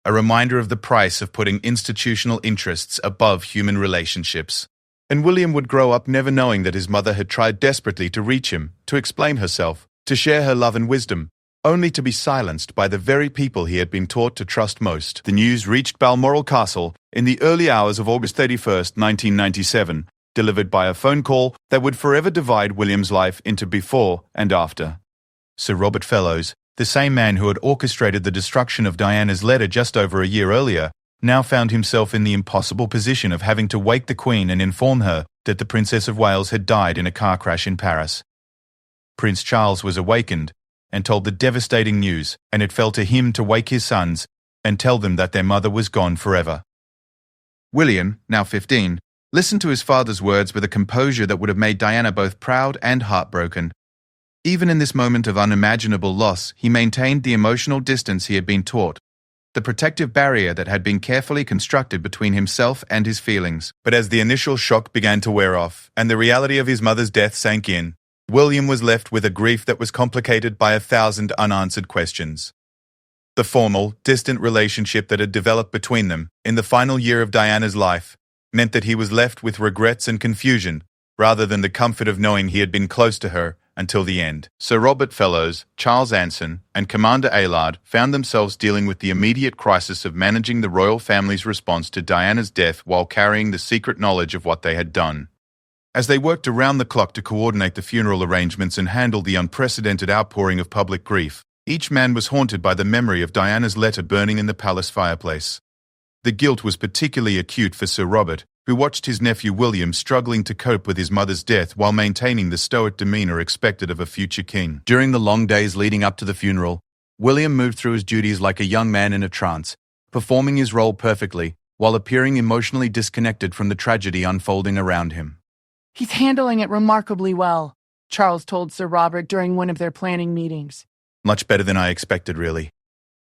a reminder of the price of putting institutional interests above human relationships. And William would grow up never knowing that his mother had tried desperately to reach him, to explain herself, to share her love and wisdom, only to be silenced by the very people he had been taught to trust most. The news reached Balmoral Castle in the early hours of August 31st, 1997, delivered by a phone call that would forever divide William's life into before and after. Sir Robert Fellows, the same man who had orchestrated the destruction of Diana's letter just over a year earlier, now found himself in the impossible position of having to wake the Queen and inform her that the Princess of Wales had died in a car crash in Paris. Prince Charles was awakened and told the devastating news, and it fell to him to wake his sons and tell them that their mother was gone forever. William, now 15, listened to his father's words with a composure that would have made Diana both proud and heartbroken. Even in this moment of unimaginable loss, he maintained the emotional distance he had been taught, the protective barrier that had been carefully constructed between himself and his feelings. But as the initial shock began to wear off, and the reality of his mother's death sank in, William was left with a grief that was complicated by 1,000 unanswered questions. The formal, distant relationship that had developed between them in the final year of Diana's life meant that he was left with regrets and confusion, rather than the comfort of knowing he had been close to her until the end. Sir Robert Fellows, Charles Anson, and Commander Aylard found themselves dealing with the immediate crisis of managing the royal family's response to Diana's death while carrying the secret knowledge of what they had done. As they worked around the clock to coordinate the funeral arrangements and handle the unprecedented outpouring of public grief, each man was haunted by the memory of Diana's letter burning in the palace fireplace. The guilt was particularly acute for Sir Robert, who watched his nephew William struggling to cope with his mother's death while maintaining the stoic demeanor expected of a future king. During the long days leading up to the funeral, William moved through his duties like a young man in a trance, performing his role perfectly while appearing emotionally disconnected from the tragedy unfolding around him. He's handling it remarkably well, Charles told Sir Robert during one of their planning meetings. Much better than I expected, really.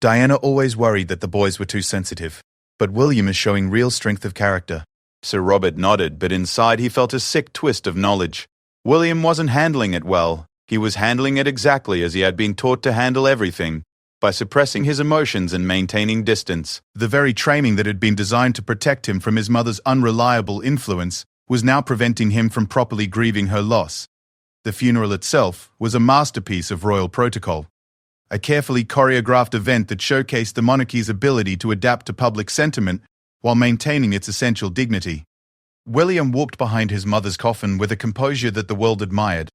Diana always worried that the boys were too sensitive, but William is showing real strength of character. Sir Robert nodded, but inside he felt a sick twist of knowledge. William wasn't handling it well. He was handling it exactly as he had been taught to handle everything, by suppressing his emotions and maintaining distance. The very training that had been designed to protect him from his mother's unreliable influence was now preventing him from properly grieving her loss. The funeral itself was a masterpiece of royal protocol, a carefully choreographed event that showcased the monarchy's ability to adapt to public sentiment while maintaining its essential dignity. William walked behind his mother's coffin with a composure that the world admired,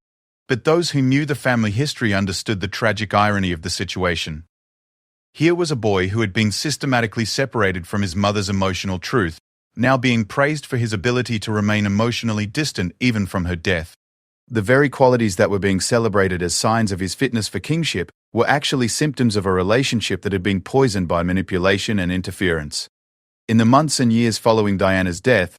but those who knew the family history understood the tragic irony of the situation. Here was a boy who had been systematically separated from his mother's emotional truth, now being praised for his ability to remain emotionally distant even from her death. The very qualities that were being celebrated as signs of his fitness for kingship were actually symptoms of a relationship that had been poisoned by manipulation and interference. In the months and years following Diana's death,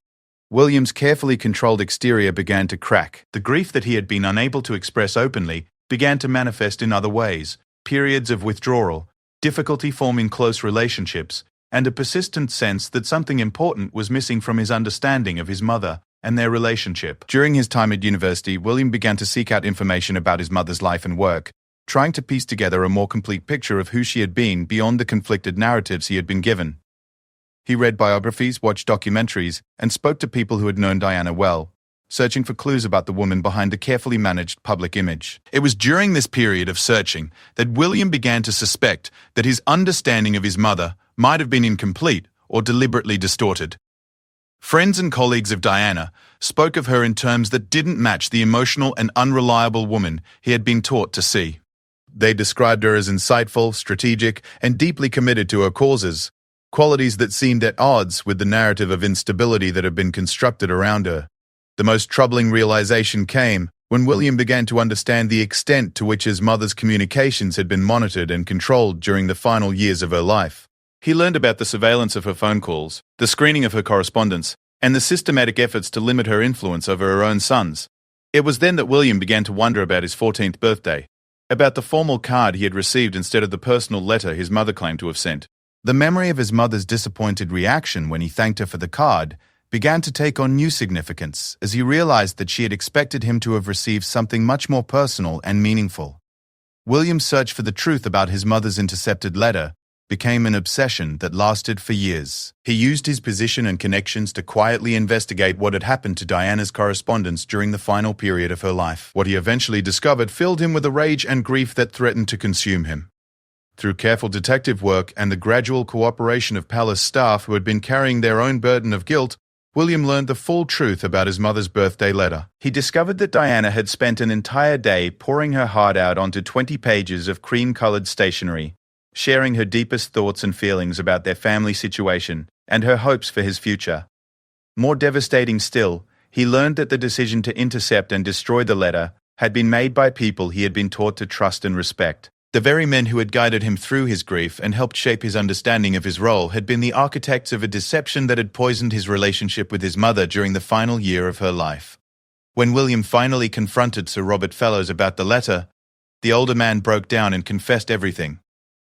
William's carefully controlled exterior began to crack. The grief that he had been unable to express openly began to manifest in other ways: periods of withdrawal, difficulty forming close relationships, and a persistent sense that something important was missing from his understanding of his mother and their relationship. During his time at university, William began to seek out information about his mother's life and work, trying to piece together a more complete picture of who she had been beyond the conflicted narratives he had been given. He read biographies, watched documentaries, and spoke to people who had known Diana well, searching for clues about the woman behind the carefully managed public image. It was during this period of searching that William began to suspect that his understanding of his mother might have been incomplete or deliberately distorted. Friends and colleagues of Diana spoke of her in terms that didn't match the emotional and unreliable woman he had been taught to see. They described her as insightful, strategic, and deeply committed to her causes, qualities that seemed at odds with the narrative of instability that had been constructed around her. The most troubling realization came when William began to understand the extent to which his mother's communications had been monitored and controlled during the final years of her life. He learned about the surveillance of her phone calls, the screening of her correspondence, and the systematic efforts to limit her influence over her own sons. It was then that William began to wonder about his 14th birthday, about the formal card he had received instead of the personal letter his mother claimed to have sent. The memory of his mother's disappointed reaction when he thanked her for the card began to take on new significance as he realized that she had expected him to have received something much more personal and meaningful. William's search for the truth about his mother's intercepted letter became an obsession that lasted for years. He used his position and connections to quietly investigate what had happened to Diana's correspondence during the final period of her life. What he eventually discovered filled him with a rage and grief that threatened to consume him. Through careful detective work and the gradual cooperation of palace staff who had been carrying their own burden of guilt, William learned the full truth about his mother's birthday letter. He discovered that Diana had spent an entire day pouring her heart out onto 20 pages of cream-colored stationery, sharing her deepest thoughts and feelings about their family situation and her hopes for his future. More devastating still, he learned that the decision to intercept and destroy the letter had been made by people he had been taught to trust and respect. The very men who had guided him through his grief and helped shape his understanding of his role had been the architects of a deception that had poisoned his relationship with his mother during the final year of her life. When William finally confronted Sir Robert Fellows about the letter, the older man broke down and confessed everything.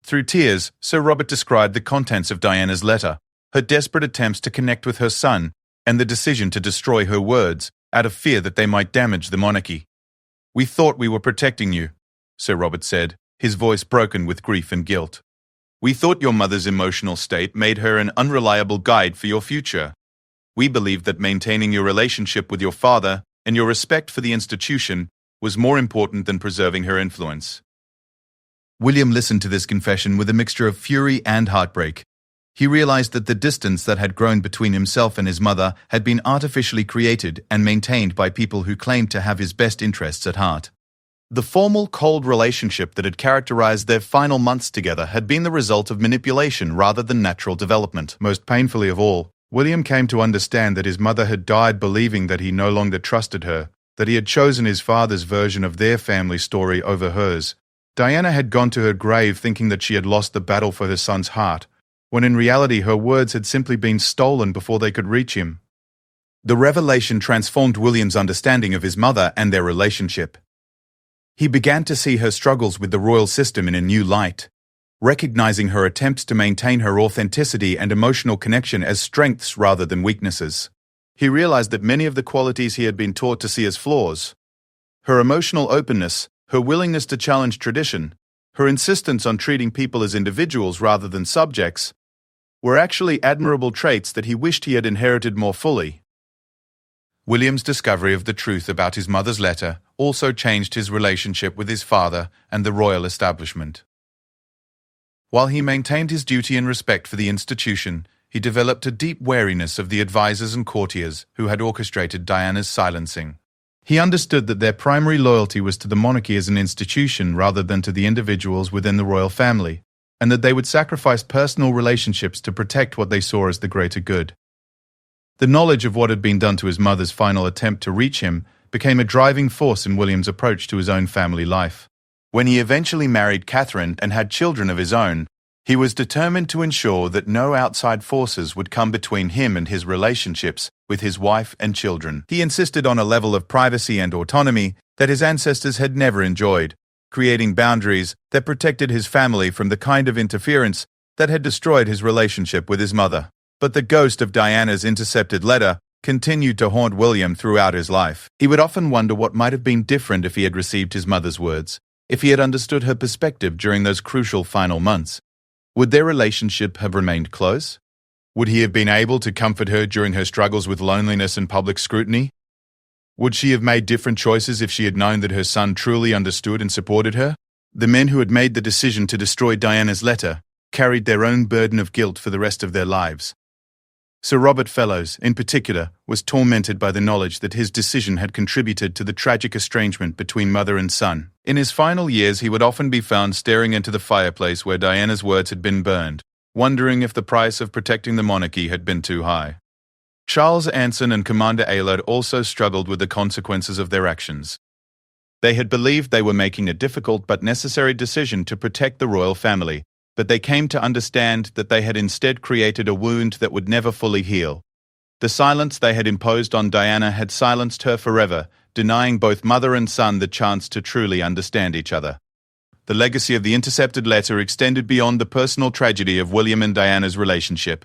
Through tears, Sir Robert described the contents of Diana's letter, her desperate attempts to connect with her son, and the decision to destroy her words out of fear that they might damage the monarchy. "We thought we were protecting you," Sir Robert said, his voice broken with grief and guilt. "We thought your mother's emotional state made her an unreliable guide for your future. We believed that maintaining your relationship with your father and your respect for the institution was more important than preserving her influence." William listened to this confession with a mixture of fury and heartbreak. He realized that the distance that had grown between himself and his mother had been artificially created and maintained by people who claimed to have his best interests at heart. The formal, cold relationship that had characterized their final months together had been the result of manipulation rather than natural development. Most painfully of all, William came to understand that his mother had died believing that he no longer trusted her, that he had chosen his father's version of their family story over hers. Diana had gone to her grave thinking that she had lost the battle for her son's heart, when in reality her words had simply been stolen before they could reach him. The revelation transformed William's understanding of his mother and their relationship. He began to see her struggles with the royal system in a new light, recognizing her attempts to maintain her authenticity and emotional connection as strengths rather than weaknesses. He realized that many of the qualities he had been taught to see as flaws, her emotional openness, her willingness to challenge tradition, her insistence on treating people as individuals rather than subjects, were actually admirable traits that he wished he had inherited more fully. William's discovery of the truth about his mother's letter also changed his relationship with his father and the royal establishment. While he maintained his duty and respect for the institution, he developed a deep wariness of the advisors and courtiers who had orchestrated Diana's silencing. He understood that their primary loyalty was to the monarchy as an institution rather than to the individuals within the royal family, and that they would sacrifice personal relationships to protect what they saw as the greater good. The knowledge of what had been done to his mother's final attempt to reach him became a driving force in William's approach to his own family life. When he eventually married Catherine and had children of his own, he was determined to ensure that no outside forces would come between him and his relationships with his wife and children. He insisted on a level of privacy and autonomy that his ancestors had never enjoyed, creating boundaries that protected his family from the kind of interference that had destroyed his relationship with his mother. But the ghost of Diana's intercepted letter continued to haunt William throughout his life. He would often wonder what might have been different if he had received his mother's words, If he had understood her perspective during those crucial final months, would their relationship have remained close? Would he have been able to comfort her during her struggles with loneliness and public scrutiny? Would she have made different choices if she had known that her son truly understood and supported her? The men who had made the decision to destroy Diana's letter carried their own burden of guilt for the rest of their lives. Sir Robert Fellows, in particular, was tormented by the knowledge that his decision had contributed to the tragic estrangement between mother and son. In his final years, he would often be found staring into the fireplace where Diana's words had been burned, wondering if the price of protecting the monarchy had been too high. Charles Anson and Commander Aylard also struggled with the consequences of their actions. They had believed they were making a difficult but necessary decision to protect the royal family, but they came to understand that they had instead created a wound that would never fully heal. The silence they had imposed on Diana had silenced her forever, denying both mother and son the chance to truly understand each other. The legacy of the intercepted letter extended beyond the personal tragedy of William and Diana's relationship.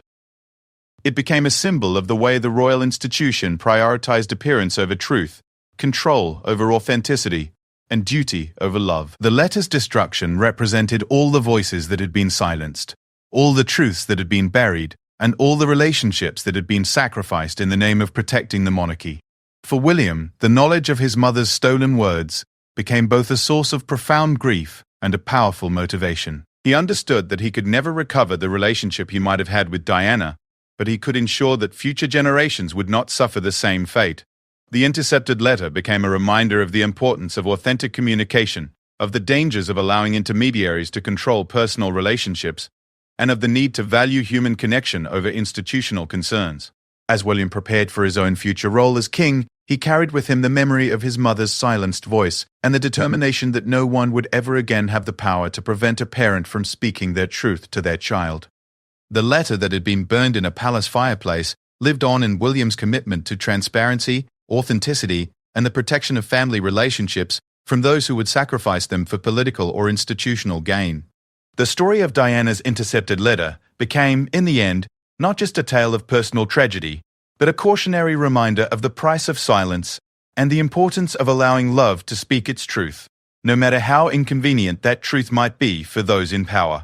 It became a symbol of the way the royal institution prioritized appearance over truth, control over authenticity, and duty over love. The letter's destruction represented all the voices that had been silenced, all the truths that had been buried, and all the relationships that had been sacrificed in the name of protecting the monarchy. For William, the knowledge of his mother's stolen words became both a source of profound grief and a powerful motivation. He understood that he could never recover the relationship he might have had with Diana, but he could ensure that future generations would not suffer the same fate. The intercepted letter became a reminder of the importance of authentic communication, of the dangers of allowing intermediaries to control personal relationships, and of the need to value human connection over institutional concerns. As William prepared for his own future role as king, he carried with him the memory of his mother's silenced voice and the determination that no one would ever again have the power to prevent a parent from speaking their truth to their child. The letter that had been burned in a palace fireplace lived on in William's commitment to transparency, authenticity, and the protection of family relationships from those who would sacrifice them for political or institutional gain. The story of Diana's intercepted letter became, in the end, not just a tale of personal tragedy, but a cautionary reminder of the price of silence and the importance of allowing love to speak its truth, no matter how inconvenient that truth might be for those in power.